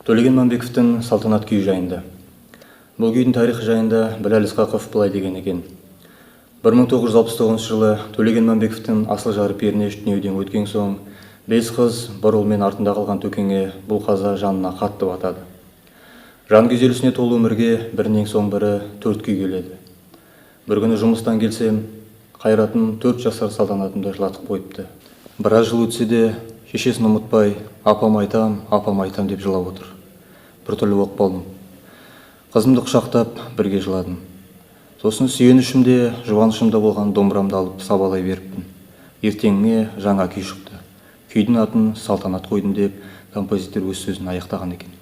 Т.Момбековтың Салтанат күйі жайында. Бұл күйдің тарихы жайында Біләл Исқақов былай деген екен. 1969 жылы Т.Момбековтың асыл жары Пернеш дүниеден өткен соң, 5 қыз бір ұл мен артында қалған төкеңе бұл қаза жанына қатты батады. Жан күйзелісіне толы өмірге бірінен соң бірі 4 күй келеді. Бір күні жұмыстан келсем, қайратым 4 жасар Салтанатымды жылатып қойыпты. Біраз жыл өтсе де, шешесін ұмытпай, апам айтам деп жылап отыр. Біртүрлі болып қалдым. Қызымды құшақтап бірге жыладым. Сосын сүйенішімде, жұбанышымда болған домбырамды алып сабалай беріппін. Ертеңіне жаңа күй шықты. Күйдің атын Салтанат қойдым деп композитор өз сөзін аяқтаған екен.